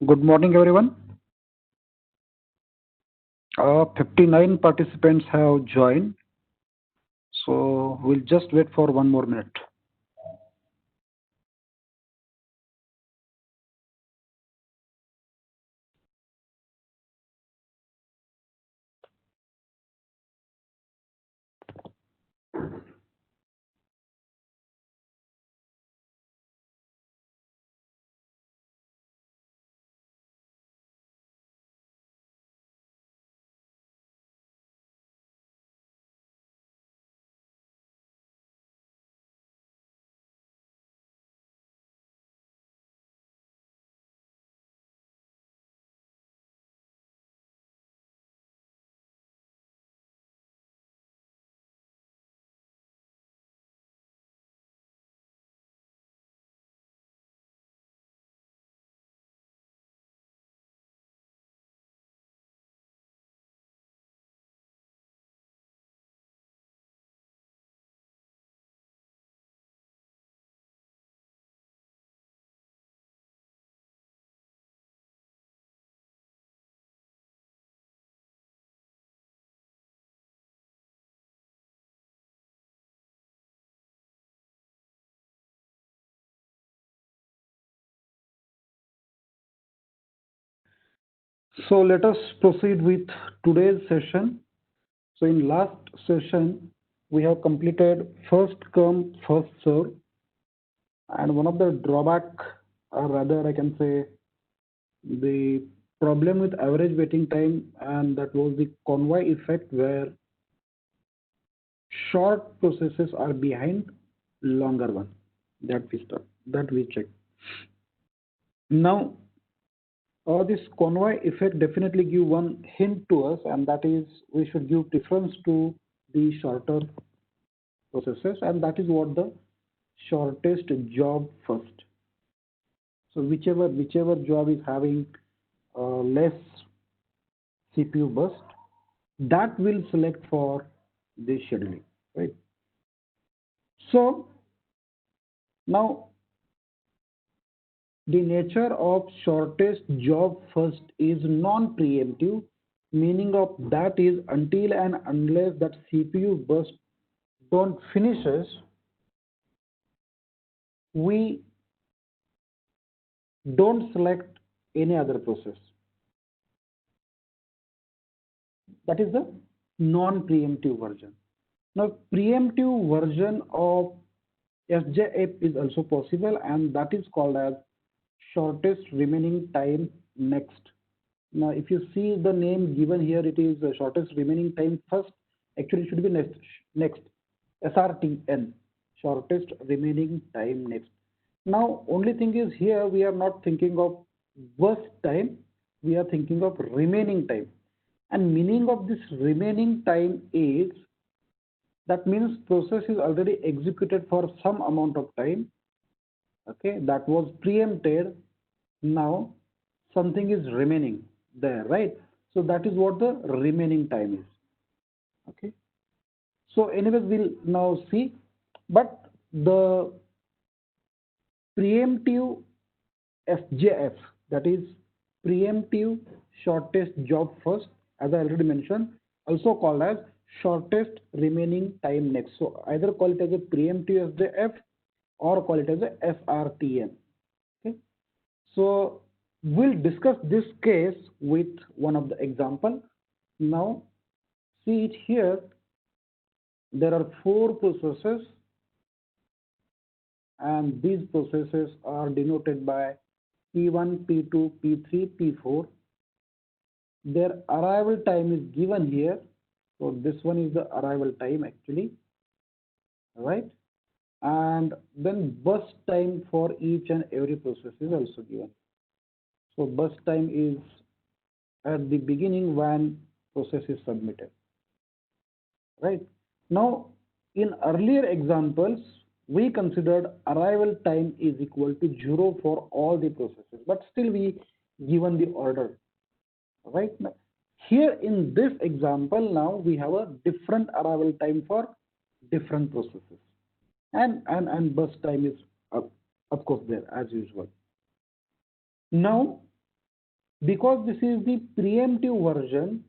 Good morning, everyone. 59 participants have joined, so we'll just wait for 1 more minute. So let us proceed with today's session. So in last session, we have completed first come, first serve, and one of the drawback, or rather I can say the problem with average waiting time, and that was the convoy effect where short processes are behind longer one. That we check. Now, this convoy effect definitely give one hint to us, and that is we should give preference to the shorter processes, and that is what the shortest job first. So whichever job is having less CPU burst, that will select for the scheduling, right? So now the nature of shortest job first is non-preemptive, meaning of that is until and unless that CPU burst don't finishes, we don't select any other process. That is the non-preemptive version. Now, preemptive version of SJF is also possible, and that is called as shortest remaining time next. Now, if you see the name given here, it is the shortest remaining time first. Actually, it should be next. SRTN, shortest remaining time next. Now, only thing is here we are not thinking of burst time, we are thinking of remaining time. And meaning of this remaining time is that means process is already executed for some amount of time. Okay, that was preempted. Now something is remaining there, right? So that is what the remaining time is. Okay. So anyways, we'll now see, but the preemptive SJF, that is preemptive shortest job first, as I already mentioned, also called as shortest remaining time next. So either call it as a preemptive SJF or call it as a SRTN. Okay. So we'll discuss this case with one of the example. Now see it here. There are four processes, and these processes are denoted by P1, P2, P3, P4. Their arrival time is given here. So this one is the arrival time actually, right? And then burst time for each and every process is also given. So burst time is at the beginning when process is submitted, right? Now, in earlier examples, we considered arrival time is equal to 0 for all the processes, but still we given the order, right? Now, here in this example, now we have a different arrival time for different processes, and burst time is of course there as usual. Now because this is the preemptive version,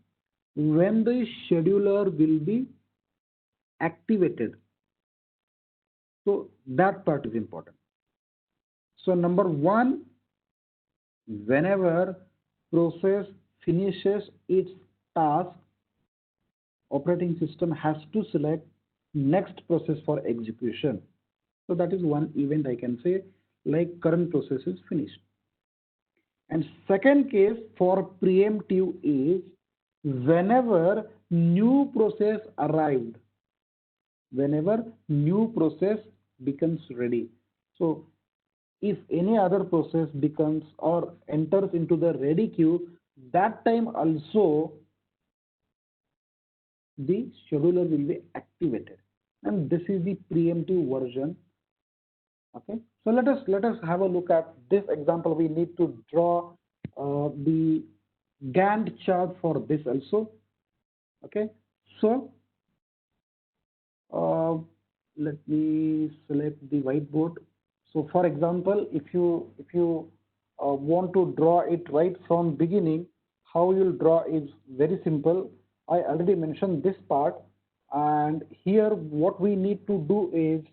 when the scheduler will be activated. So that part is important. So number one, whenever process finishes its task, operating system has to select next process for execution. So that is one event I can say, like current process is finished. And second case for preemptive is whenever new process arrived, whenever new process becomes ready. So if any other process becomes or enters into the ready queue, that time also the scheduler will be activated. And this is the preemptive version. Okay, so let us have a look at this example. We need to draw the Gantt chart for this also. Okay, so uh, let me select the whiteboard. So for example, if you want to draw it right from beginning, how you'll draw is very simple. I already mentioned this part, and here what we need to do is,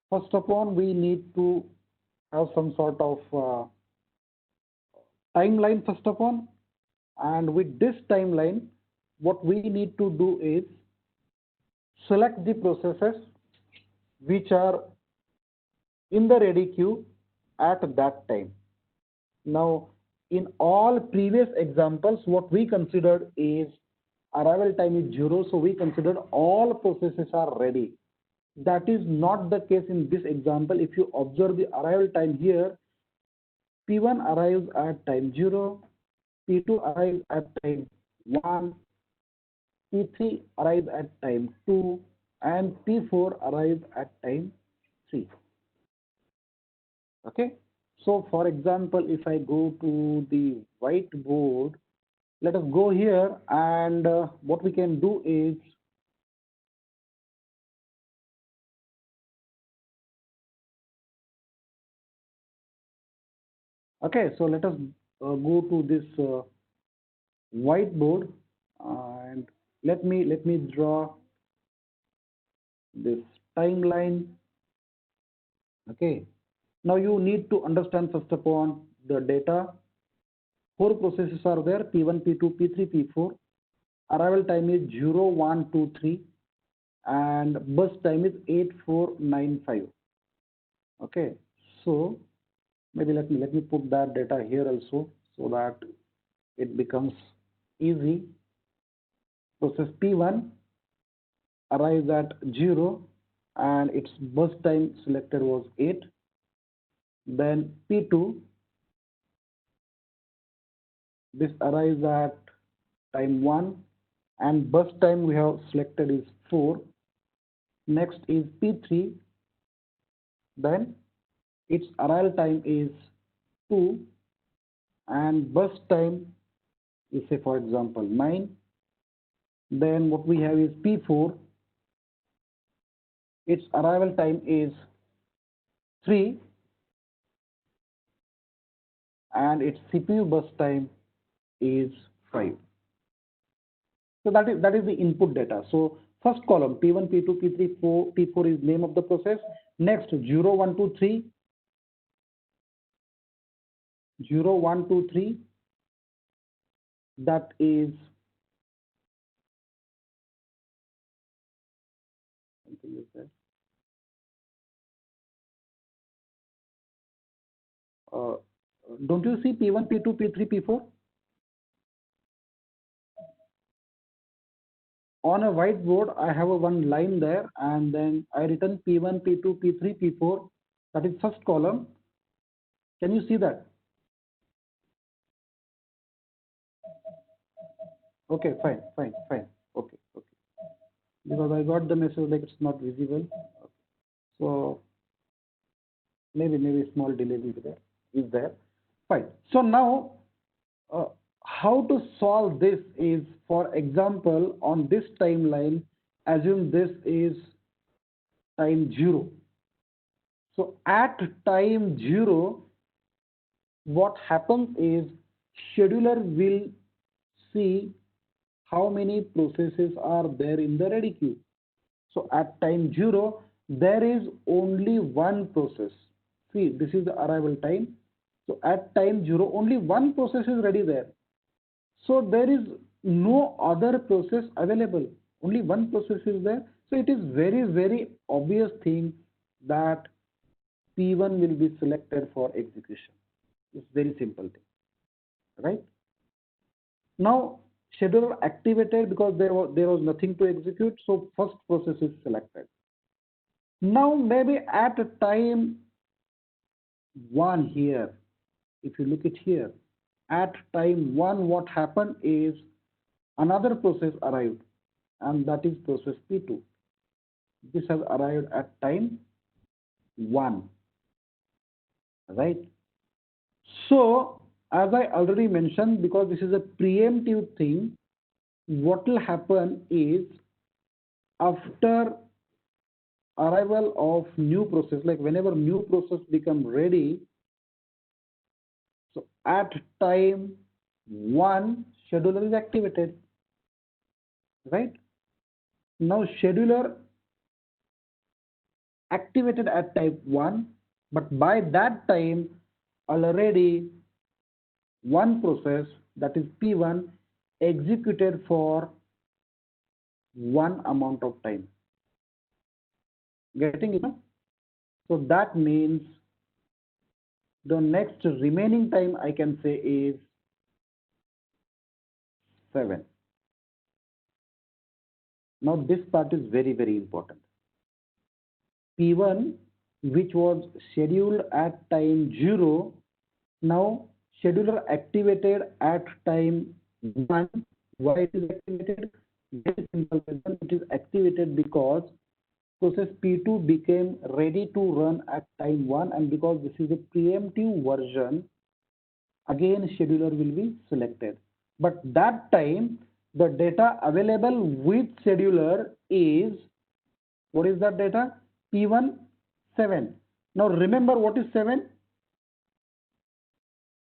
first of all, we need to have some sort of timeline first of all, and with this timeline, what we need to do is select the processes which are in the ready queue at that time. Now, in all previous examples, what we considered is arrival time is 0, so we considered all processes are ready. That is not the case in this example. If you observe the arrival time here, P1 arrives at time 0, P2 arrives at time 1, P3 arrives at time 2, and P4 arrives at time 3. Okay. So for example, if I go to the whiteboard, let us go here, and what we can do is, okay, so let us go to this whiteboard, and let me draw this timeline. Okay. Now you need to understand first of all the data. Four processes are there: P1, P2, P3, P4. Arrival time is 0, 1, 2, 3, and burst time is 8495. Okay, so maybe let me put that data here also so that it becomes easy. Process P1 arrives at 0 and its burst time selected was 8. Then P2, this arrives at time 1 and burst time we have selected is 4. Next is P3, then its arrival time is 2 and burst time is, say for example, 9. Then what we have is P4, its arrival time is 3 and its CPU burst time is 5. So that is the input data. So first column P1, P2, P3, 4, P4 is name of the process. Next 0, 1, 2, 3, 0, 1, 2, 3, that is something is there. Uh, don't you see P1, P2, P3, P4? On a whiteboard, I have a one line there, and then I written P1, P2, P3, P4. That is first column. Can you see that? Okay, fine, fine, fine. Okay, okay. Because I got the message like it's not visible. So maybe small delay will be there. Is there? Fine. So now, uh, how to solve this is, for example, on this timeline, assume this is time 0. So at time 0, what happens is scheduler will see how many processes are there in the ready queue. So at time 0, there is only one process. See, this is the arrival time. So at time 0, only one process is ready there. So there is no other process available. Only one process is there. So it is very, very obvious thing that P1 will be selected for execution. It's very simple thing, right? Now scheduler activated because there was nothing to execute. So first process is selected. Now maybe at a time 1 here, if you look at here, at time 1 what happened is another process arrived, and that is process P2. This has arrived at time 1, right? So as I already mentioned, because this is a preemptive thing, what will happen is after arrival of new process, like whenever new process become ready, so at time 1 scheduler is activated, right? Now scheduler activated at type 1, but by that time already one process, that is P1, executed for one amount of time. Getting it? So that means the next remaining time I can say is 7. Now this part is very, very important. P1, which was scheduled at time 0, now scheduler activated at time 1. Why it is activated? Very simple reason. It is activated because process P2 became ready to run at time 1, and because this is a preemptive version, again scheduler will be selected. But that time the data available with scheduler is, what is that data? P1 7. Now remember what is 7?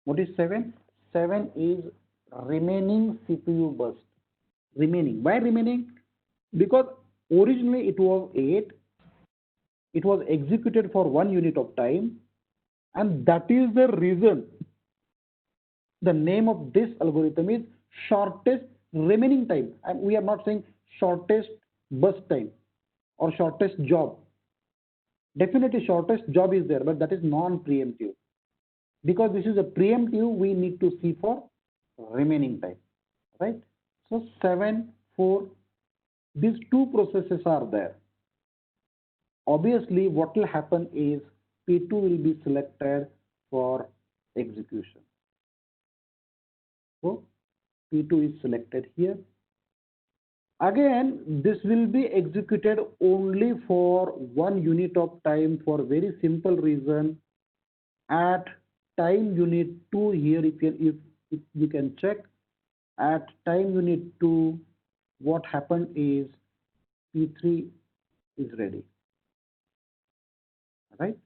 What is 7? 7 is remaining CPU burst. Remaining. Why remaining? Because originally it was 8. It was executed for 1 unit of time, and that is the reason the name of this algorithm is shortest remaining time. And we are not saying shortest burst time or shortest job. Definitely shortest job is there, but that is non-preemptive. Because this is a preemptive, we need to see for remaining time, right? So 7, 4, these two processes are there. Obviously, what will happen is P2 will be selected for execution. So P2 is selected here. Again, this will be executed only for 1 unit of time for very simple reason. At time unit 2 here, if you can check, at time unit 2, what happened is P3 is ready, right?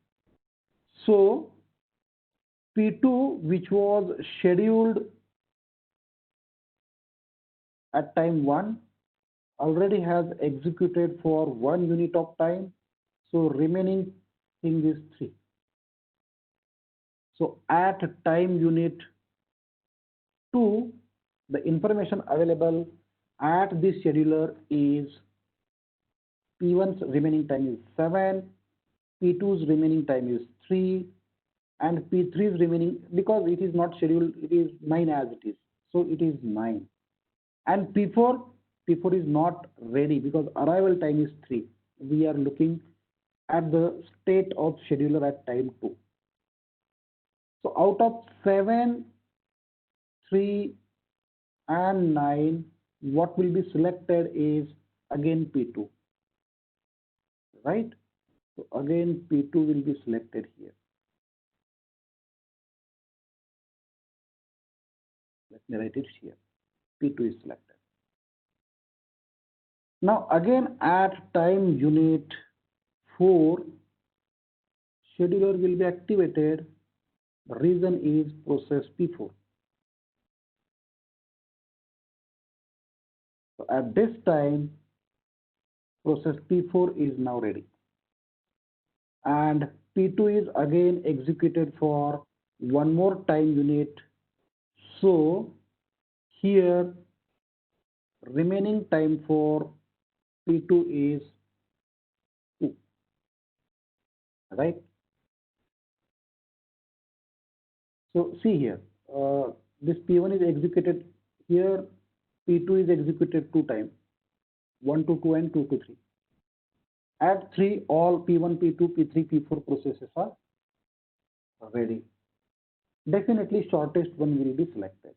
So P2, which was scheduled at time 1, already has executed for 1 unit of time. So remaining thing is 3. So at time unit 2, the information available at this scheduler is P1's remaining time is 7, P2's remaining time is 3, and P3's remaining, because it is not scheduled, it is 9 as it is. So it is 9. And P4 is not ready because arrival time is 3. We are looking at the state of scheduler at time 2. So out of 7, 3, and 9, what will be selected is again P2, right? So again P2 will be selected here. Let me write it here. P2 is selected. Now again at time unit 4, scheduler will be activated. The reason is process P4. So at this time, process P4 is now ready. And P2 is again executed for one more time unit. So here remaining time for P2 is 2, right? So see here, this P1 is executed here, P2 is executed 2 times, 1 to 2 and 2 to 3. At 3, all P1, P2, P3, P4 processes are ready. Definitely shortest one will be selected.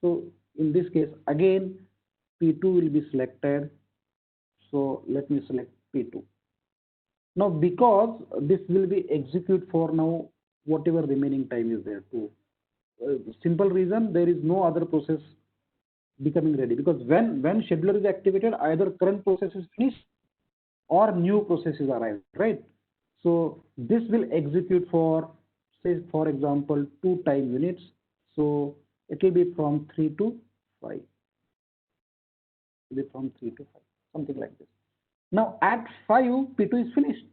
So in this case, again, P2 will be selected. So let me select P2. Now, because this will be execute for now, whatever remaining time is there too. Simple reason, there is no other process becoming ready, because when scheduler is activated, either current process is finished or new processes arrive, right? So this will execute for, say, for example, 2 time units. So it will be from 3 to 5. It will be from 3 to 5, something like this. Now at 5, P2 is finished,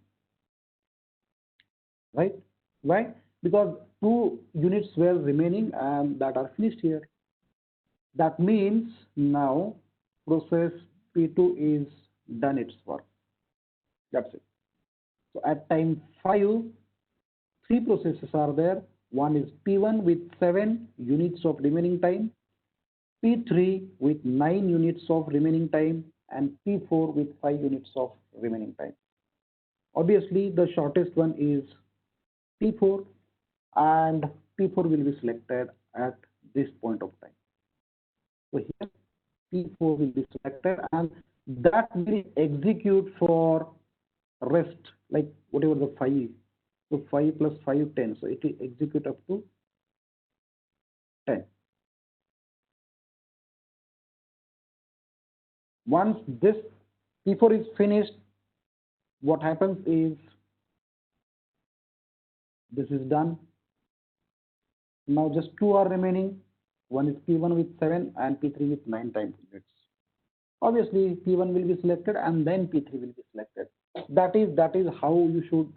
right? Why? Because 2 units were remaining and that are finished here. That means now process P2 is done its work. That's it. So at time 5, 3 processes are there. One is P1 with 7 units of remaining time, P3 with 9 units of remaining time, and P4 with 5 units of remaining time. Obviously, the shortest one is P4, and P4 will be selected at this point of time. So here P4 will be selected, and that will execute for rest, like whatever the 5. So 5 plus 5, 10. So it will execute up to 10. Once this P4 is finished, what happens is this is done. Now just 2 are remaining. One is P1 with 7 and P3 with 9 time units. Obviously, P1 will be selected and then P3 will be selected. That is how you should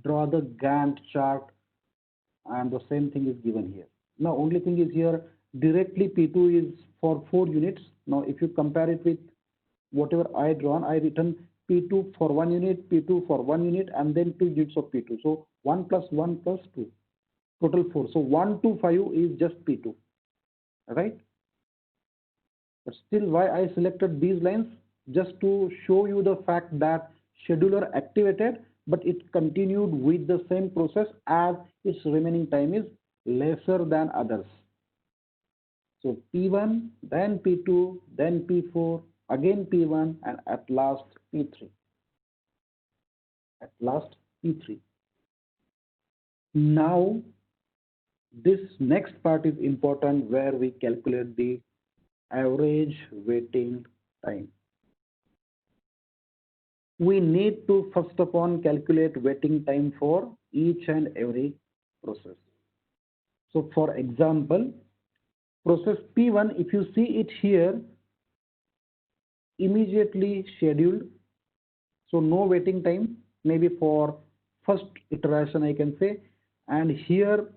draw the Gantt chart, and the same thing is given here. Now, only thing is here, directly P2 is for 4 units. Now, if you compare it with whatever I drawn, I written P2 for 1 unit, P2 for 1 unit, and then 2 units of P2. So 1 plus 1 plus 2, total 4. So 1 to 5 is just P2, right? But still, why I selected these lines? Just to show you the fact that scheduler activated, but it continued with the same process as its remaining time is lesser than others. So P1, then P2, then P4, again P1, and at last P3. At last P3. Now, this next part is important, where we calculate the average waiting time. We need to first of all calculate waiting time for each and every process. So for example, process P1, if you see it here, immediately scheduled, so no waiting time, maybe for first iteration I can say, and here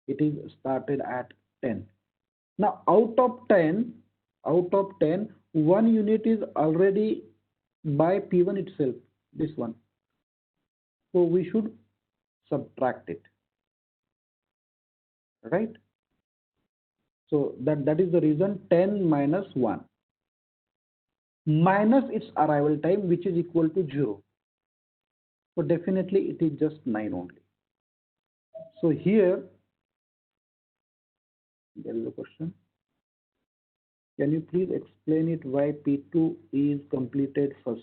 it is started at 10. Now out of 10, 1 unit is already by P1 itself, this one. So we should subtract it, right? So that is the reason 10 minus 1 minus its arrival time, which is equal to 0. So definitely it is just 9 only. So here there is a question. Can you please explain it why P2 is completed first?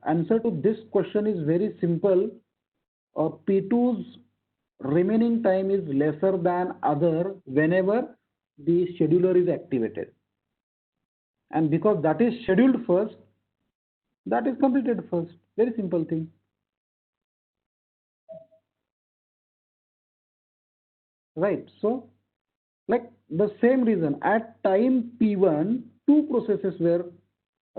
Answer to this question is very simple. P2's remaining time is lesser than other whenever the scheduler is activated. And because that is scheduled first, that is completed first. Very simple thing. right? So like the same reason at time P1, two processes were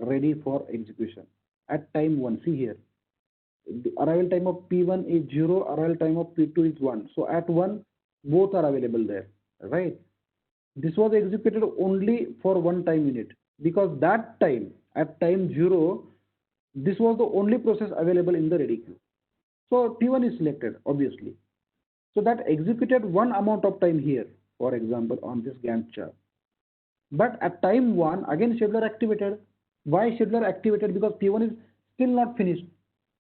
ready for execution. At time 1, see here, the arrival time of P1 is 0, arrival time of P2 is 1. So at 1, both are available there, right? This was executed only for one time unit because that time, at time 0, this was the only process available in the ready queue. So P1 is selected, obviously. So that executed one amount of time here, for example, on this Gantt chart. But at time 1, again scheduler activated. Why scheduler activated? Because P1 is still not finished.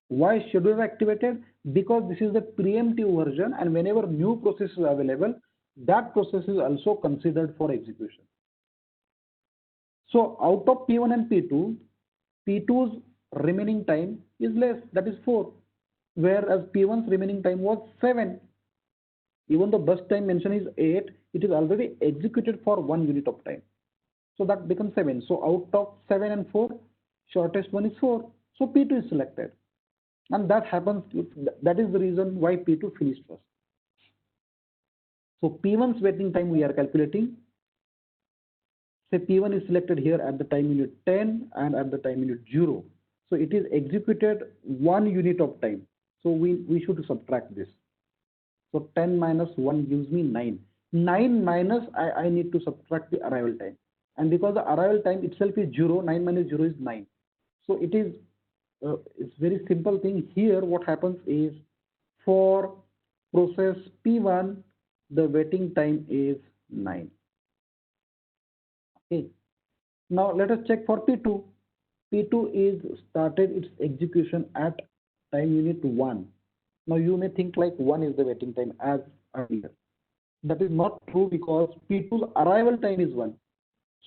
Why scheduler activated? Because this is the preemptive version, and whenever new process is available, that process is also considered for execution. So out of P1 and P2, P2's remaining time is less, that is 4, whereas P1's remaining time was 7. Even the bus time mention is 8, it is already executed for 1 unit of time. So that becomes 7. So out of 7 and 4, shortest one is 4. So P2 is selected. And that happens, that is the reason why P2 finished first. So P1's waiting time we are calculating. Say P1 is selected here at the time unit 10 and at the time unit 0. So it is executed 1 unit of time. So we should subtract this. So 10 minus 1 gives me 9. 9 minus, I need to subtract the arrival time. And because the arrival time itself is 0, 9 minus 0 is 9. So it is, it's very simple thing. Here what happens is for process P1, the waiting time is 9. Okay. Now let us check for P2. P2 is started its execution at time unit 1. Now you may think like 1 is the waiting time as earlier. That is not true because P2's arrival time is 1.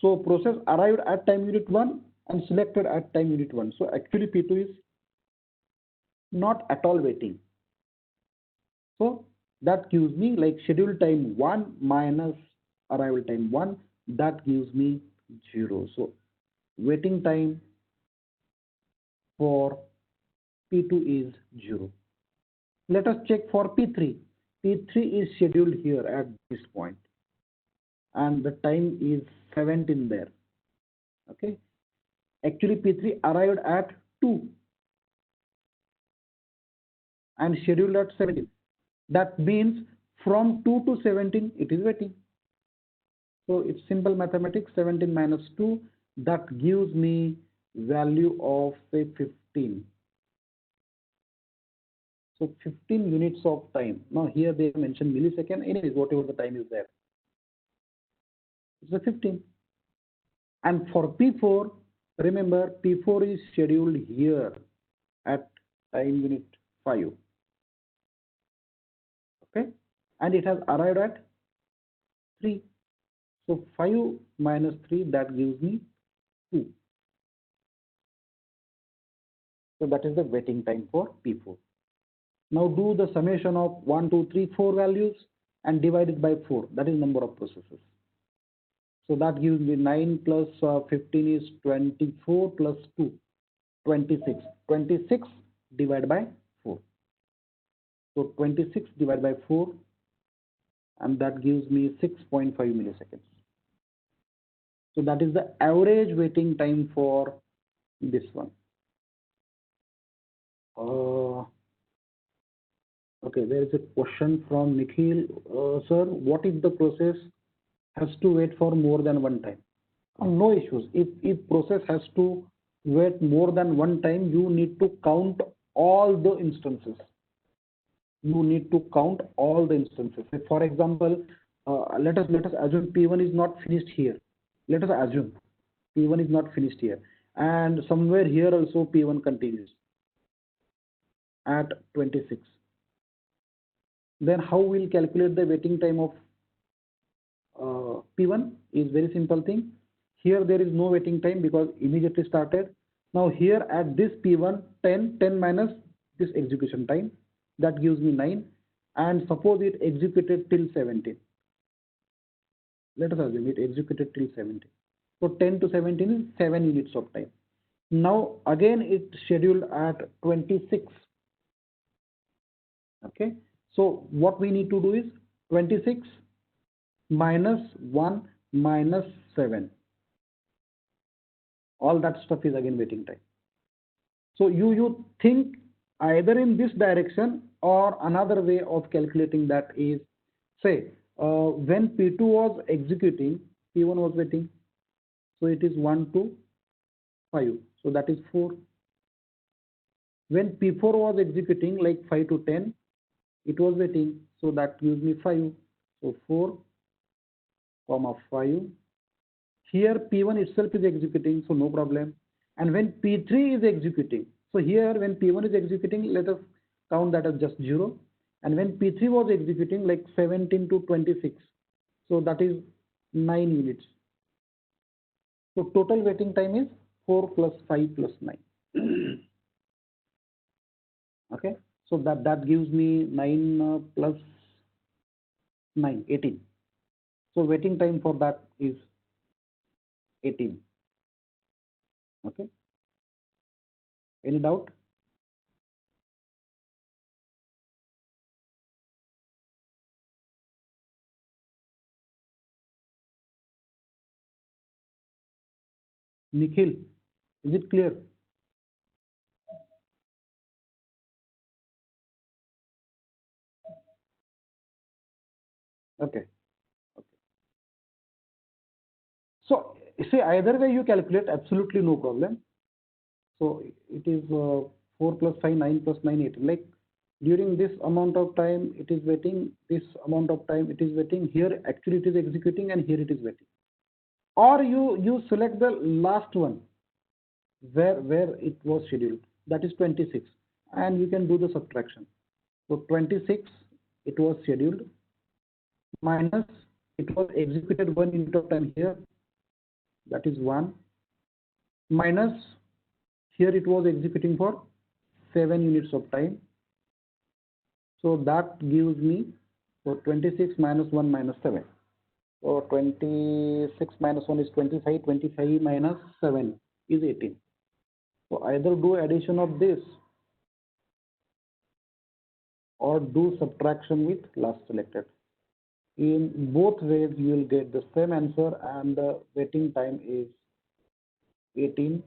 So process arrived at time unit 1 and selected at time unit 1. So actually P2 is not at all waiting. So that gives me like schedule time 1 minus arrival time 1, that gives me 0. So waiting time for P2 is 0. Let us check for P3. P3 is scheduled here at this point and the time is 17 there. Okay. Actually P3 arrived at 2 and scheduled at 17. That means from 2 to 17 it is waiting. So it's simple mathematics, 17 minus 2, that gives me value of say 15. So 15 units of time. Now here they mention millisecond, anyways, whatever the time is there. It's a 15. And for P4, remember P4 is scheduled here at time unit 5. Okay. And it has arrived at 3. So 5 minus 3, that gives me 2. So that is the waiting time for P4. Now do the summation of 1, 2, 3, 4 values and divide it by 4. That is number of processes. So that gives me 9 plus 15 is 24 plus 2, 26. 26 divided by 4. So 26 divided by 4 and that gives me 6.5 milliseconds. So that is the average waiting time for this one. Okay, there is a question from Nikhil. Sir, what if the process has to wait for more than one time? No issues. If process has to wait more than one time, you need to count all the instances. You need to count all the instances. For example, let us assume P1 is not finished here. Let us assume P1 is not finished here, and somewhere here also P1 continues at 26. Then how we'll calculate the waiting time of P1 is very simple thing. Here there is no waiting time because immediately started. Now here at this P1, 10 minus this execution time, that gives me 9. And suppose it executed till 17. Let us assume it executed till 17. So 10 to 17 is 7 units of time. Now again it scheduled at 26. Okay. So what we need to do is 26 minus 1 minus 7. All that stuff is again waiting time. So you think either in this direction, or another way of calculating that is, say, when P2 was executing, P1 was waiting. So it is 1 to 5. So that is 4. When P4 was executing, like 5 to 10, it was waiting. So that gives me 5. So 4, comma 5. Here P1 itself is executing, so no problem. And when P3 is executing, so here when P1 is executing, let us count that as just 0. And when P3 was executing, like 17 to 26, so that is 9 units. So total waiting time is 4 plus 5 plus 9. Okay, so that gives me 9 plus 9, 18. So waiting time for that is 18. Okay, any doubt? Nikhil, is it clear? Okay. So see, either way you calculate, absolutely no problem. So it is 4 plus 5, 9 plus 9, 18. Like during this amount of time it is waiting, this amount of time it is waiting. Here actually it is executing, and here it is waiting. Or you select the last one where it was scheduled. That is 26, and you can do the subtraction. So 26 it was scheduled, minus it was executed 1 unit of time here. That is 1, minus here it was executing for 7 units of time. So that gives me, so 26 minus 1 minus 7. So 26 minus 1 is 25, 25 minus 7 is 18. So either do addition of this or do subtraction with last selected. In both ways you will get the same answer, and the waiting time is 18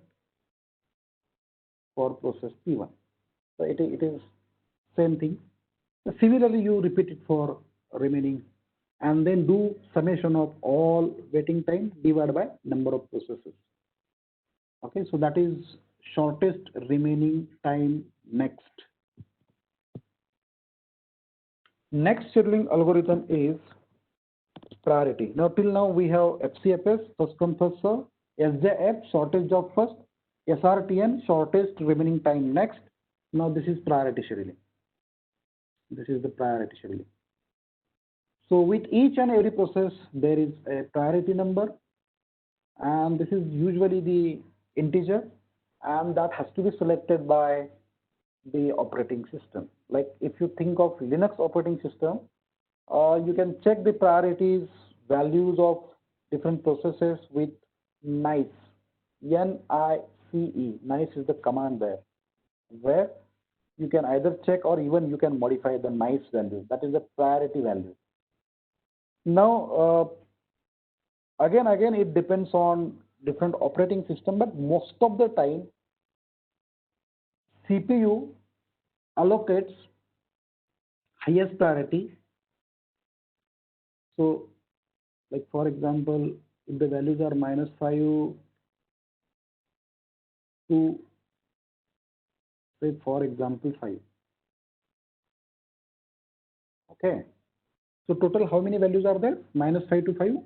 for process P1. So it is same thing. Similarly, you repeat it for remaining, and then do summation of all waiting time divided by number of processes. Okay, so that is shortest remaining time next. Next scheduling algorithm is priority. Now till now we have FCFS, first come first serve, SJF, shortest job first, SRTN, shortest remaining time next. Now this is priority scheduling. This is the priority scheduling. So with each and every process, there is a priority number, and this is usually the integer, and that has to be selected by the operating system. Like if you think of Linux operating system, you can check the priorities values of different processes with NICE, NICE. NICE is the command there, where you can either check or even you can modify the NICE value. That is the priority value. Now, again, it depends on different operating system, but most of the time, CPU allocates highest priority. So, like for example, if the values are -5 to, say for example, 5. Okay. So total how many values are there? -5 to 5?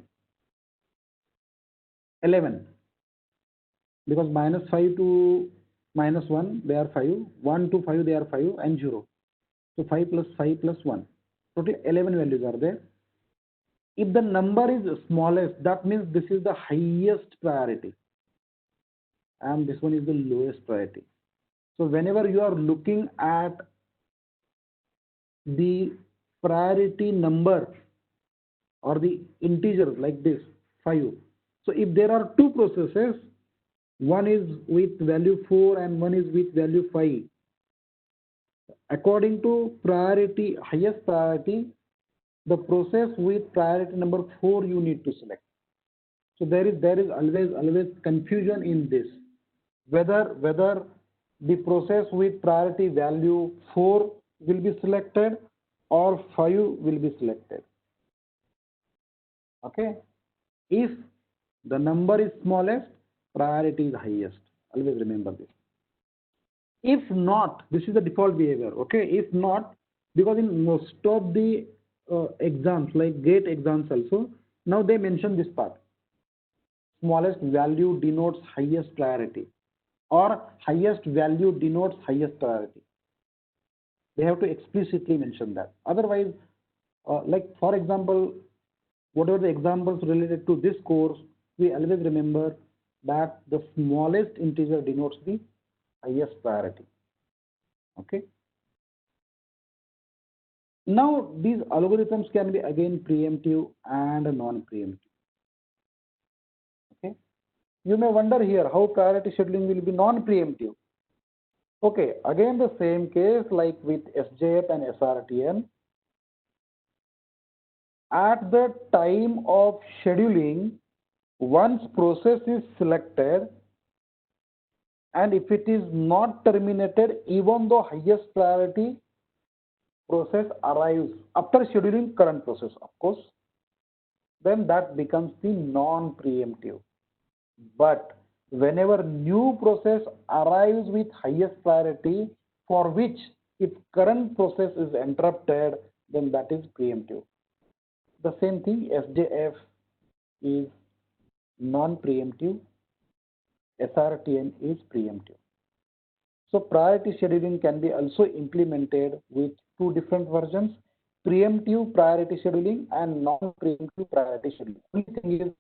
11. Because -5 to -1, they are 5. 1 to 5, they are 5, and 0. So 5 plus 5 plus 1. Total 11 values are there. If the number is smallest, that means this is the highest priority, and this one is the lowest priority. So whenever you are looking at the priority number or the integer like this 5, so if there are two processes, one is with value 4 and one is with value 5, according to priority, highest priority, the process with priority number 4 you need to select. So there is always confusion in this, whether the process with priority value 4 will be selected or 5 will be selected. Okay, if the number is smallest, priority is highest. Always remember this. If not, this is the default behavior. Okay, if not, because in most of the exams, like GATE exams also, now they mention this part. Smallest value denotes highest priority, or highest value denotes highest priority. They have to explicitly mention that. Otherwise, like for example, whatever the examples related to this course, we always remember that the smallest integer denotes the highest priority. Okay. Now these algorithms can be again preemptive and non-preemptive. Okay. You may wonder here how priority scheduling will be non-preemptive. Okay, again the same case like with SJF and SRTN. At the time of scheduling, once process is selected, and if it is not terminated, even though highest priority process arrives after scheduling current process, of course, then that becomes the non-preemptive. But whenever new process arrives with highest priority, for which if current process is interrupted, then that is preemptive. The same thing, SJF is non-preemptive, SRTN is preemptive. So priority scheduling can be also implemented with two different versions, preemptive priority scheduling and non-preemptive priority scheduling. Only thing is,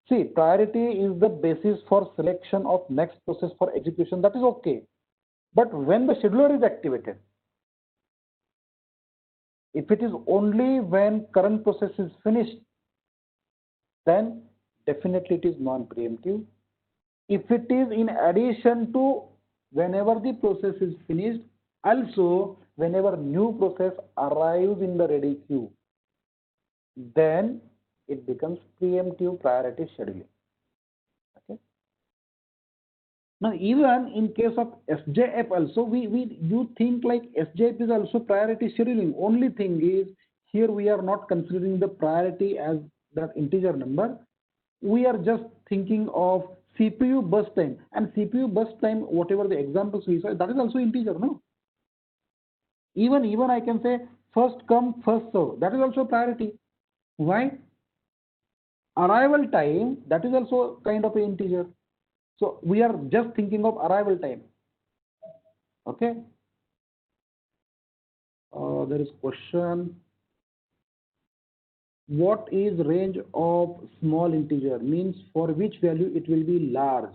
see, priority is the basis for selection of next process for execution. That is okay. But when the scheduler is activated, if it is only when current process is finished, then definitely it is non-preemptive. If it is in addition to whenever the process is finished, also whenever new process arrives in the ready queue, then it becomes preemptive priority scheduling. Okay. Now, even in case of SJF also, you think like SJF is also priority scheduling. Only thing is here we are not considering the priority as that integer number. We are just thinking of CPU burst time, and CPU burst time, whatever the examples we saw, that is also integer, no? Even I can say first come first serve, that is also priority. Why? Arrival time, that is also kind of an integer. So we are just thinking of arrival time. Okay. There is question. What is range of small integer? Means for which value it will be large.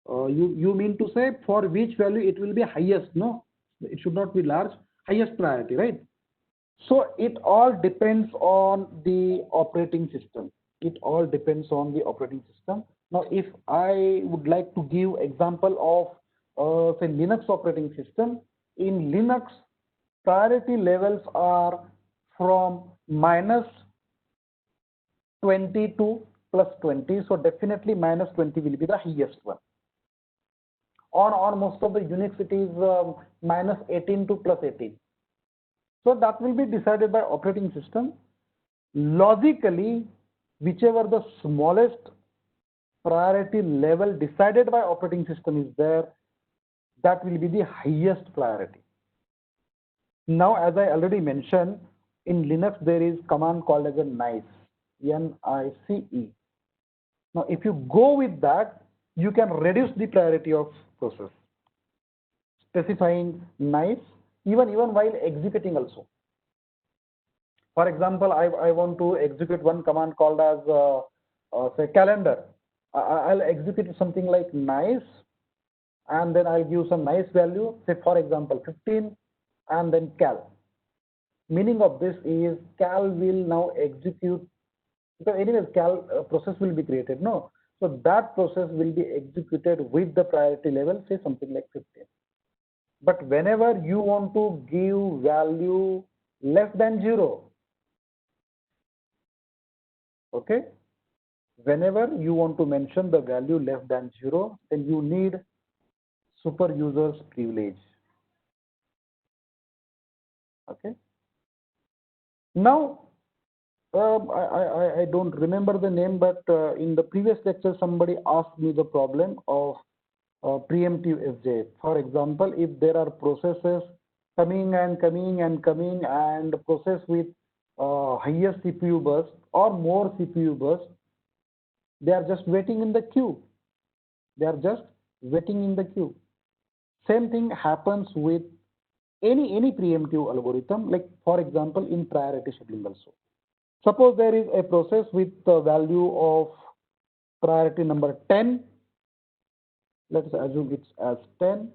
You mean to say for which value it will be highest? No, it should not be large. Highest priority, right? So it all depends on the operating system. It all depends on the operating system. Now, if I would like to give example of say Linux operating system, in Linux, priority levels are from -20 to +20. So definitely -20 will be the highest one. On most of the Unix, it is -18 to +18. So that will be decided by operating system. Logically, whichever the smallest priority level decided by operating system is there, that will be the highest priority. Now, as I already mentioned, in Linux there is command called as a nice, N-I-C-E. Now, if you go with that, you can reduce the priority of process, specifying nice even while executing also. For example, I want to execute one command called as say calendar. I'll execute something like nice, and then I'll give some nice value, say for example 15, and then cal. Meaning of this is cal will now execute, because anyways cal process will be created, no? So that process will be executed with the priority level, say something like 15. But whenever you want to give value less than 0. Okay, whenever you want to mention the value less than 0, then you need super user's privilege. Okay, now I don't remember the name, but in the previous lecture somebody asked me the problem of preemptive SJ. For example, if there are processes coming and coming and coming, and process with highest CPU burst or more CPU burst, they are just waiting in the queue. They are just waiting in the queue. Same thing happens with any preemptive algorithm, like for example in priority scheduling also. Suppose there is a process with the value of priority number 10. Let's assume it's as 10.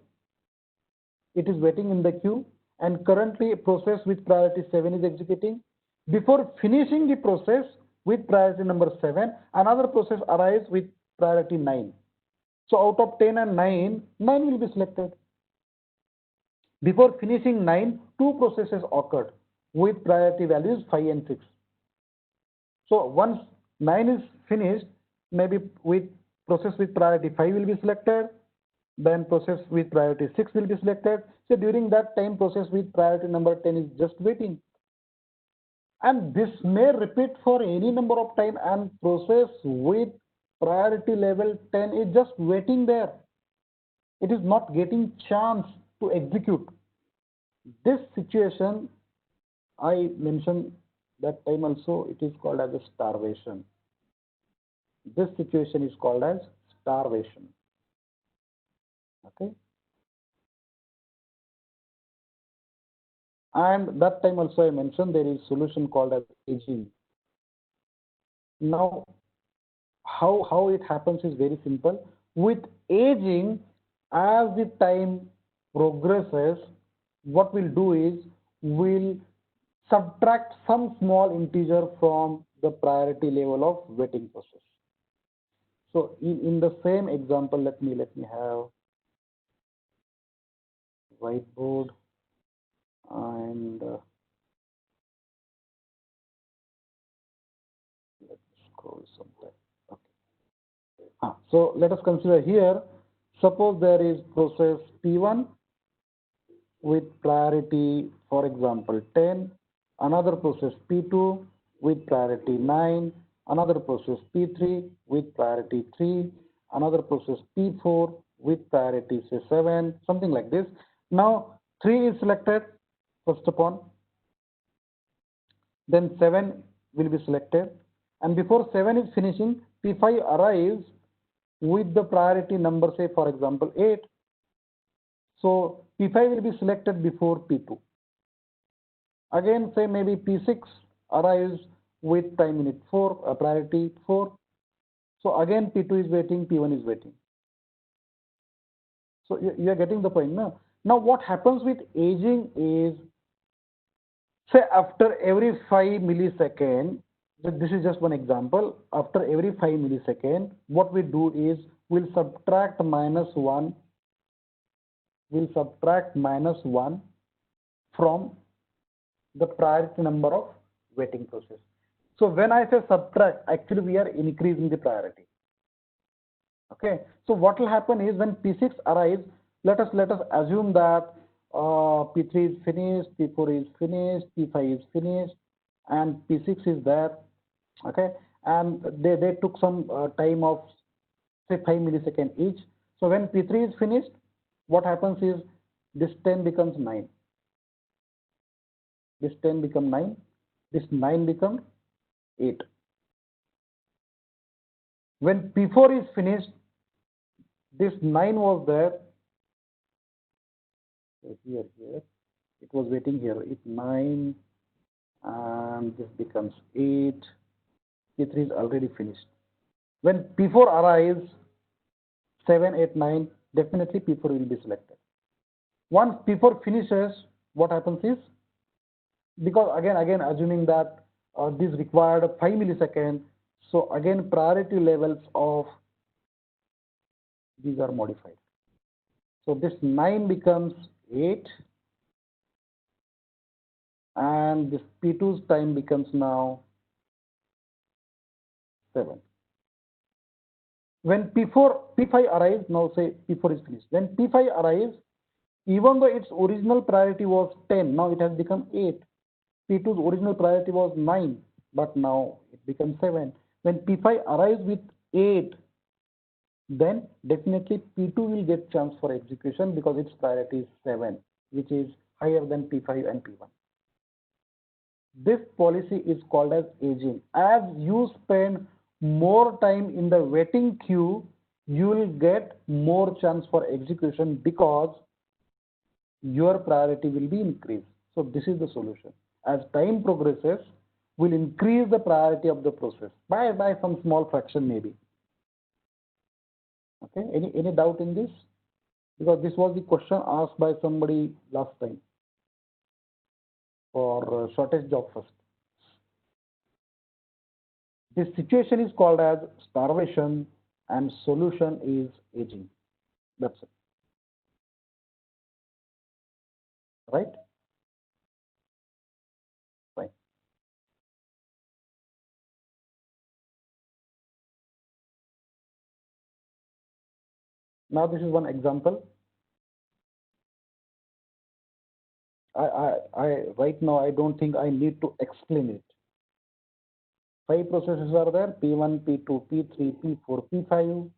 It is waiting in the queue, and currently a process with priority 7 is executing. Before finishing the process with priority number 7, another process arrives with priority 9. So out of 10 and 9, 9 will be selected. Before finishing 9, two processes occurred with priority values 5 and 6. So once 9 is finished, maybe with process with priority 5 will be selected, then process with priority 6 will be selected. So during that time, process with priority number 10 is just waiting. And this may repeat for any number of time, and process with priority level 10 is just waiting there. It is not getting chance to execute. This situation I mentioned that time also, it is called as a starvation. This situation is called as starvation. Okay. And that time also I mentioned there is solution called as aging. Now, how it happens is very simple. With aging, as the time progresses, what we'll do is we'll subtract some small integer from the priority level of waiting process. So in the same example, let me have whiteboard, and let's scroll sometime. Okay. So let us consider here, suppose there is process P1 with priority, for example, 10, another process P2 with priority 9, another process P3 with priority 3, another process P4 with priority say 7, something like this. Now 3 is selected first upon, then 7 will be selected, and before 7 is finishing, P5 arrives with the priority number, say for example 8. So P5 will be selected before P2. Again, say maybe P6 arrives with time unit 4, priority 4. So again P2 is waiting, P1 is waiting. So you are getting the point now. Now what happens with aging is, say after every 5 millisecond, this is just one example, after every 5 millisecond, what we do is we'll subtract -1, from the priority number of waiting process. So when I say subtract, actually we are increasing the priority. Okay, so what will happen is when P6 arrives, let us assume that P3 is finished, P4 is finished, P5 is finished, and P6 is there. Okay, and they took some time of say 5 milliseconds each. So when P3 is finished, what happens is this 10 becomes 9. This 10 becomes 9. This 9 becomes 8. When P4 is finished, this 9 was there. So here, it was waiting here. It's 9, and this becomes 8. P3 is already finished. When P4 arrives, 7, 8, 9, definitely P4 will be selected. Once P4 finishes, what happens is, because again assuming that this required 5 milliseconds, so again priority levels of these are modified. So this 9 becomes 8, and this P2's time becomes now 7. When P5 arrives, now say P4 is finished. When P5 arrives, even though its original priority was 10, now it has become 8. P2's original priority was 9, but now it becomes 7. When P5 arrives with 8, then definitely P2 will get chance for execution because its priority is 7, which is higher than P5 and P1. This policy is called as aging. As you spend more time in the waiting queue, you will get more chance for execution because your priority will be increased. So this is the solution. As time progresses, we'll increase the priority of the process by some small fraction maybe. Okay, any doubt in this? Because this was the question asked by somebody last time for shortest job first. This situation is called as starvation and solution is aging. That's it. Right? Fine. Now this is one example. I right now I don't think I need to explain it. 5 processes are there: P1, P2, P3, P4, P5.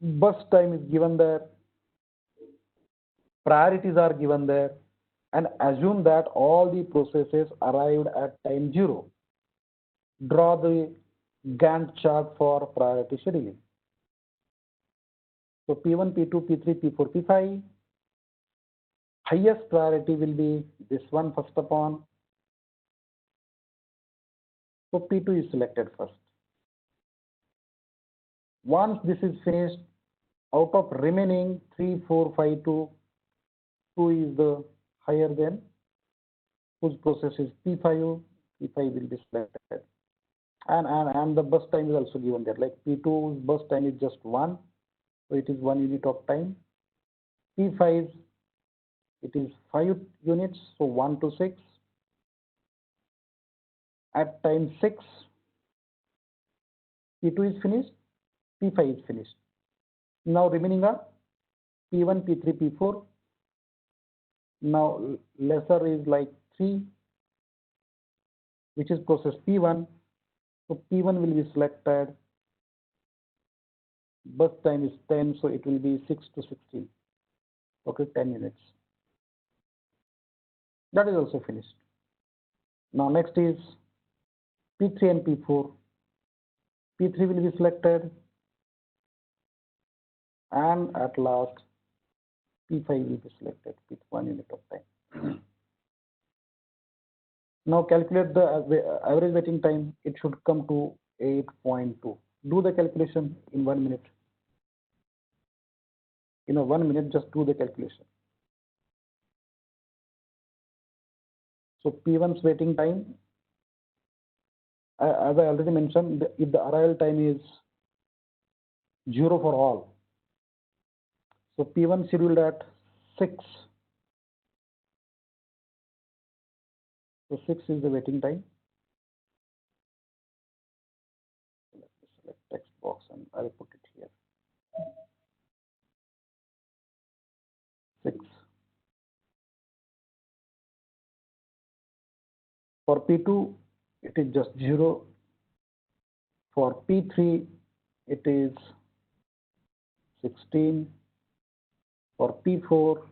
Bus time is given there. Priorities are given there, and assume that all the processes arrived at time 0. Draw the Gantt chart for priority scheduling. So P1, P2, P3, P4, P5. Highest priority will be this one first upon. So P2 is selected first. Once this is finished, out of remaining 3, 4, 5, 2, 2 is the higher than whose process is P5. P5 will be selected. And the bus time is also given there. Like P2's bus time is just 1, so it is 1 unit of time. P5 it is 5 units, so 1 to 6. At time 6, P2 is finished, P5 is finished. Now remaining are P1, P3, P4. Now lesser is like 3, which is process P1. So P1 will be selected. Bus time is 10, so it will be 6 to 16. Okay, 10 units. That is also finished. Now next is P3 and P4. P3 will be selected, and at last P5 will be selected with 1 unit of time. Now calculate the average waiting time. It should come to 8.2. Do the calculation in 1 minute. In a 1 minute, just do the calculation. So P1's waiting time, as I already mentioned, if the arrival time is 0 for all, so P1 scheduled at 6. So 6 is the waiting time. Let me select text box and I'll put it here. 6. For P2, it is just 0. For P3, it is 16. For P4,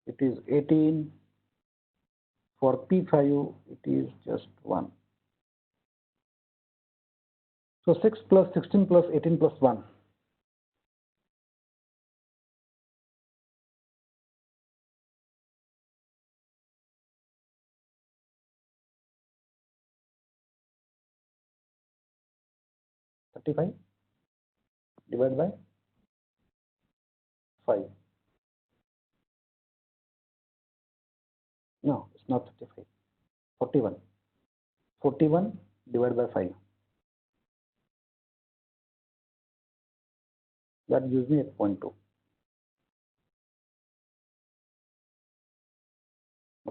it is 18. For P5, it is just 1. So 6 plus 16 plus 18 plus 1. $35 divided by 5. No, it's not 35. 41. 41 divided by 5. That gives me 8.2.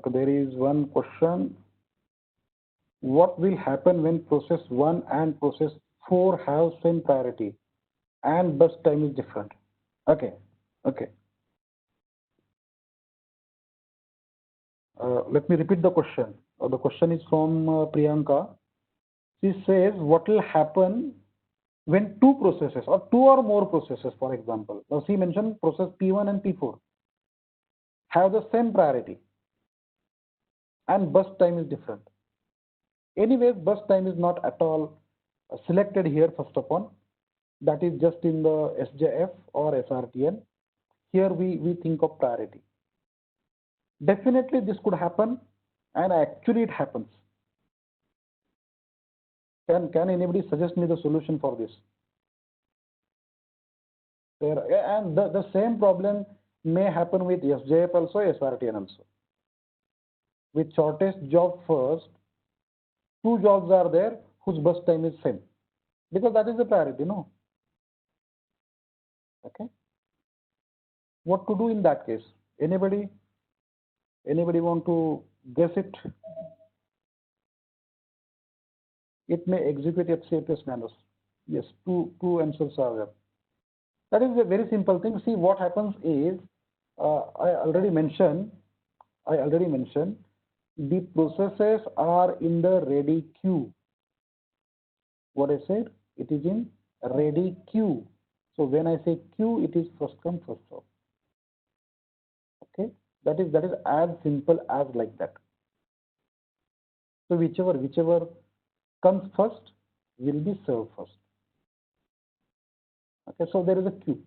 Okay, there is one question. What will happen when process 1 and process 4 have same priority and burst time is different? Okay, okay. Let me repeat the question. The question is from Priyanka. She says, what will happen when two processes or two or more processes, for example, now she mentioned process P1 and P4 have the same priority and burst time is different. Anyways, burst time is not at all selected here first of all. That is just in the SJF or SRTN. Here we think of priority. Definitely this could happen and actually it happens. Can anybody suggest me the solution for this? And the same problem may happen with SJF also, SRTN also. With shortest job first, two jobs are there whose burst time is same because that is the priority, no? Okay. What to do in that case? Anybody? Anybody want to guess it? It may execute FCFS manner. Yes, two answers are there. That is a very simple thing. See, what happens is, I already mentioned, the processes are in the ready queue. What I said, it is in ready queue. So when I say queue, it is first come, first serve. Okay, that is as simple as like that. So whichever comes first will be served first. Okay, so there is a queue.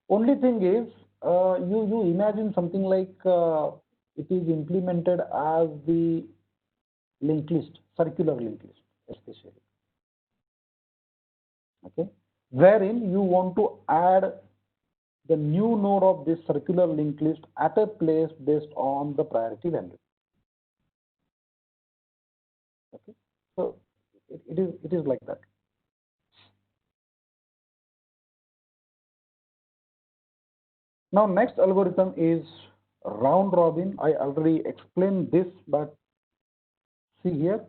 Only thing is, you imagine something like it is implemented as the linked list, circular linked list, especially. Okay, wherein you want to add the new node of this circular linked list at a place based on the priority value. Okay, so it is like that. Now next algorithm is round robin. I already explained this, but see here,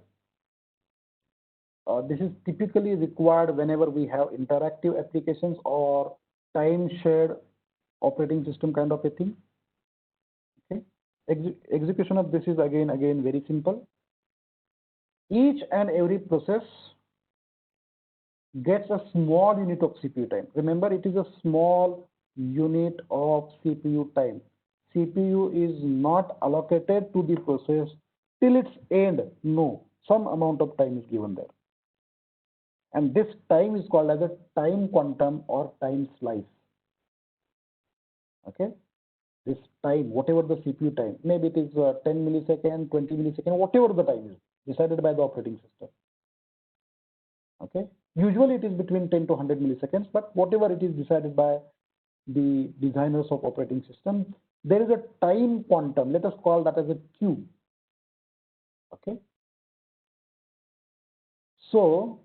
this is typically required whenever we have interactive applications or time shared operating system kind of a thing. Okay, execution of this is again very simple. Each and every process gets a small unit of CPU time. Remember, it is a small unit of CPU time. CPU is not allocated to the process till its end. No, some amount of time is given there. And this time is called as a time quantum or time slice. Okay, this time, whatever the CPU time, maybe it is 10 millisecond, 20 millisecond, whatever the time is decided by the operating system. Okay, usually it is between 10 to 100 milliseconds, but whatever it is decided by the designers of operating system, there is a time quantum. Let us call that as a Q. Okay, so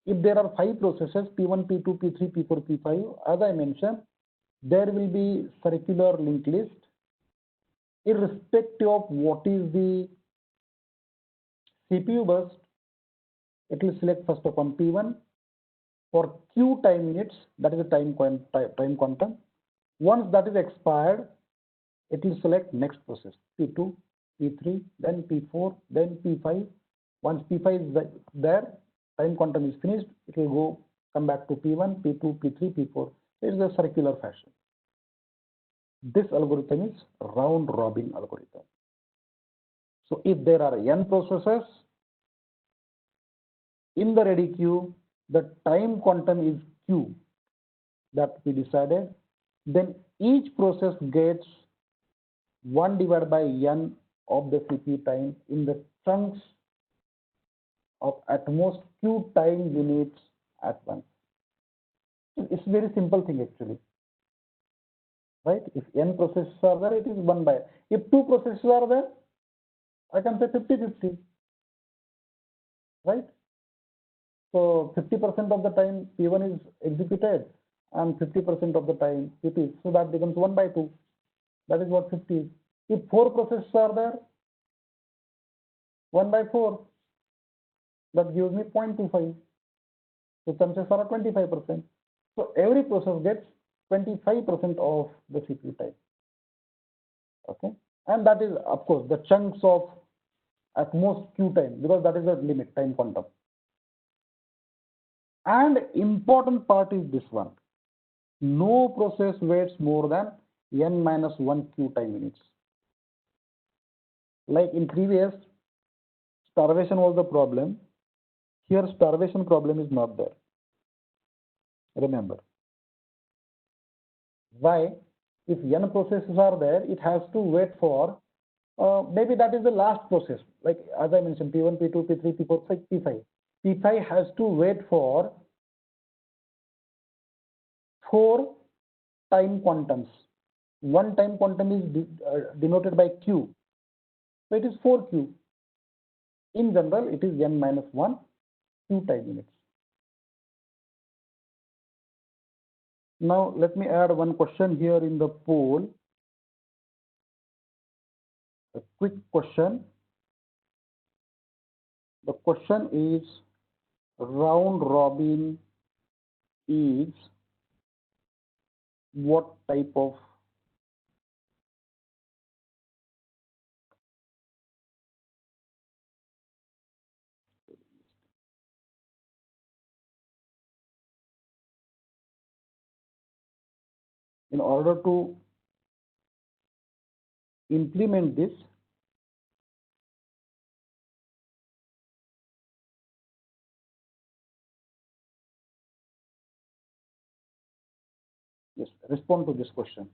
if there are 5 processes, P1, P2, P3, P4, P5, as I mentioned, there will be circular linked list irrespective of what is the CPU burst. It will select first upon P1 for Q time units, that is a time quantum. Once that is expired, it will select next process, P2, P3, then P4, then P5. Once P5 is there, time quantum is finished, it will go come back to P1, P2, P3, P4. It is a circular fashion. This algorithm is round robin algorithm. So if there are n processes in the ready queue, the time quantum is Q that we decided, then each process gets 1 divided by n of the CPU time in the chunks of at most Q time units at once. It's a very simple thing actually, right? If n processes are there, it is 1 by. If 2 processes are there, I can say 50-50, right? So 50% of the time P1 is executed and 50% of the time P2. So that becomes 1 by 2. That is what 50 is. If 4 processes are there, 1 by 4. That gives me 0.25. So chances are 25%. So every process gets 25% of the CPU time. Okay. And that is, of course, the chunks of at most Q time, because that is the limit time quantum. And important part is this one. No process waits more than n minus 1 Q time minutes. Like in previous, starvation was the problem. Here, starvation problem is not there. Remember. Why? If n processes are there, it has to wait for, maybe that is the last process. Like as I mentioned, P1, P2, P3, P4, P5. P5 has to wait for 4 time quantums. One time quantum is denoted by Q. So it is 4Q. In general, it is n minus 1 Q time minutes. Now, let me add one question here in the poll. A quick question. The question is, round robin is what type of in order to implement this, yes, respond to this question.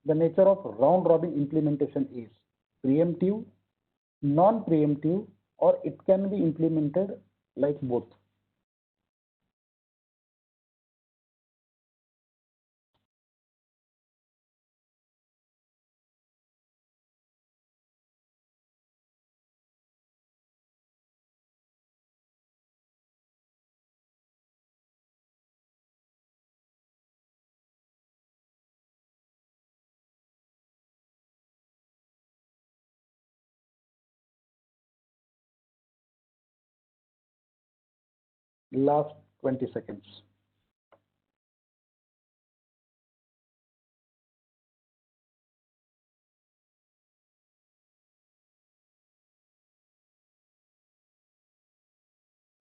The nature of round robin implementation is preemptive, non-preemptive, or it can be implemented like both. Last 20 seconds.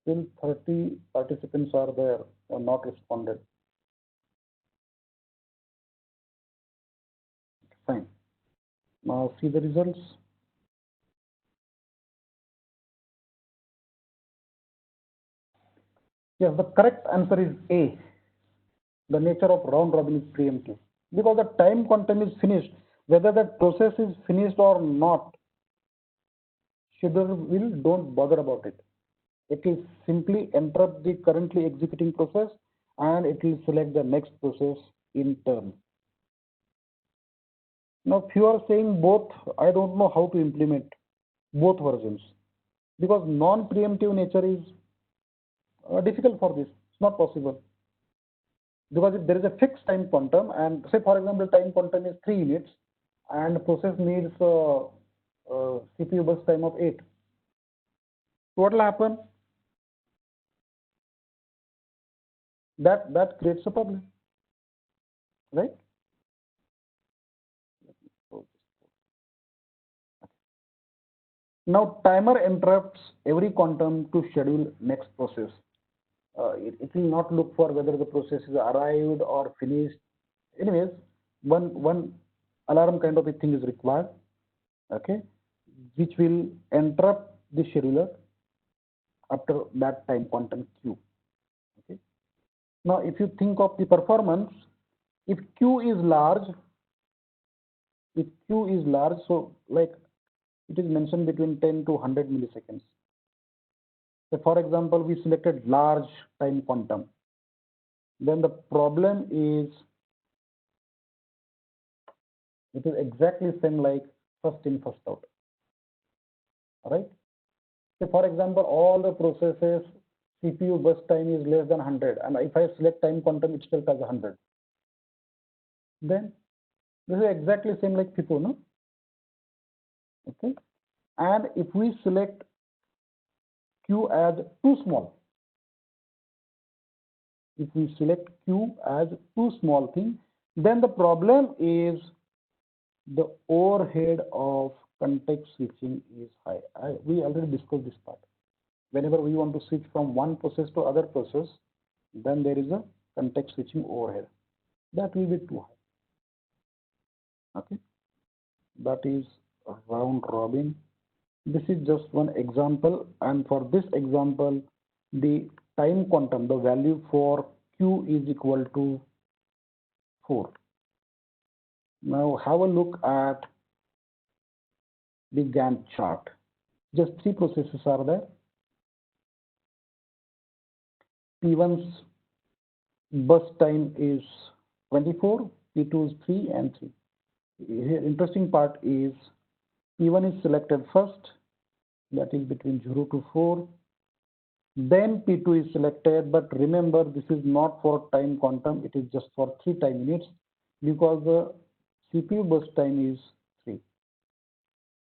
Still 30 participants are there or not responded. Fine. Now see the results. Yes, the correct answer is A. The nature of round robin is preemptive, because the time quantum is finished. Whether that process is finished or not, scheduler will don't bother about it. It will simply interrupt the currently executing process and it will select the next process in turn. Now, if you are saying both, I don't know how to implement both versions, because non-preemptive nature is difficult for this. It's not possible. Because if there is a fixed time quantum, and say for example time quantum is 3 units and process needs CPU burst time of 8, so what will happen? That creates a problem, right? Now timer interrupts every quantum to schedule next process. It will not look for whether the process is arrived or finished. Anyways, one alarm kind of a thing is required, okay, which will interrupt the scheduler after that time quantum Q. Okay. Now, if you think of the performance, if Q is large, so like it is mentioned between 10 to 100 milliseconds. So for example, we selected large time quantum. Then the problem is, it is exactly same like first in, first out. All right. So for example, all the processes CPU burst time is less than 100, and if I select time quantum itself as 100, then this is exactly same like FIFO, no? Okay. And if we select Q as too small, if we select Q as too small thing, then the problem is the overhead of context switching is high. We already discussed this part. Whenever we want to switch from one process to other process, then there is a context switching overhead. That will be too high. Okay, that is round robin. This is just one example, and for this example, the time quantum, the value for Q is equal to 4. Now have a look at the Gantt chart. Just three processes are there. P1's burst time is 24, P2 is 3 and 3. Here, interesting part is P1 is selected first, that is between 0 to 4. Then P2 is selected, but remember this is not for time quantum, it is just for 3 time units because the CPU burst time is 3.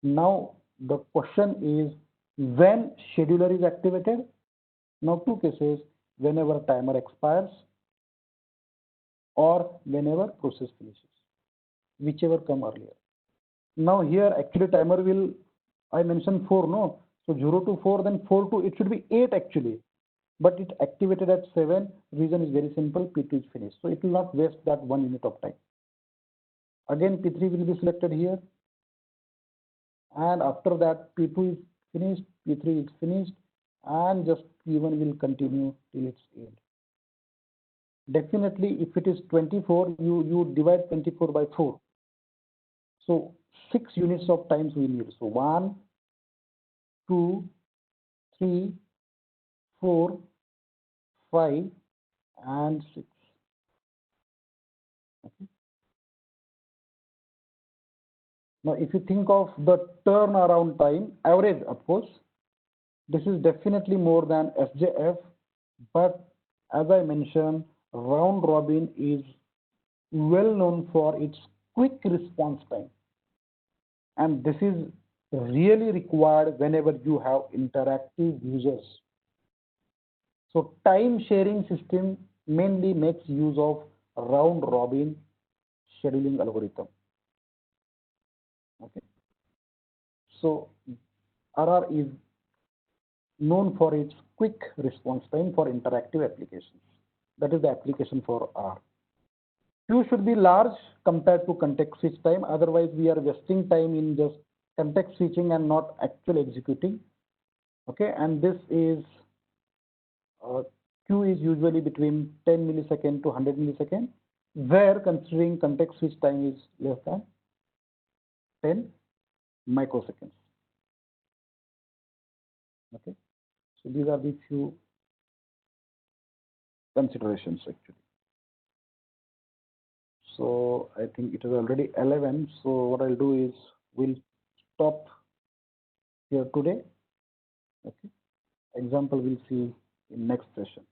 Now the question is when scheduler is activated. Now two cases, whenever timer expires or whenever process finishes, whichever come earlier. Now here actually timer will, I mentioned 4, no? So 0 to 4, then 4 to, it should be 8 actually. But it activated at 7. Reason is very simple, P2 is finished. So it will not waste that 1 unit of time. Again, P3 will be selected here. And after that, P2 is finished, P3 is finished, and just P1 will continue till its end. Definitely, if it is 24, you divide 24 by 4. So 6 units of times we need. So 1, 2, 3, 4, 5, and 6. Okay. Now, if you think of the turnaround time, average, of course, this is definitely more than SJF, but as I mentioned, round robin is well known for its quick response time. And this is really required whenever you have interactive users. So time sharing system mainly makes use of round robin scheduling algorithm. Okay. So RR is known for its quick response time for interactive applications. That is the application for R. Q should be large compared to context switch time. Otherwise, we are wasting time in just context switching and not actually executing. Okay, and this is Q is usually between 10 millisecond to 100 millisecond, where considering context switch time is less than 10 microseconds. Okay, so these are the few considerations actually. So I think it is already 11. So what I'll do is we'll stop here today. Okay, example we'll see in next session.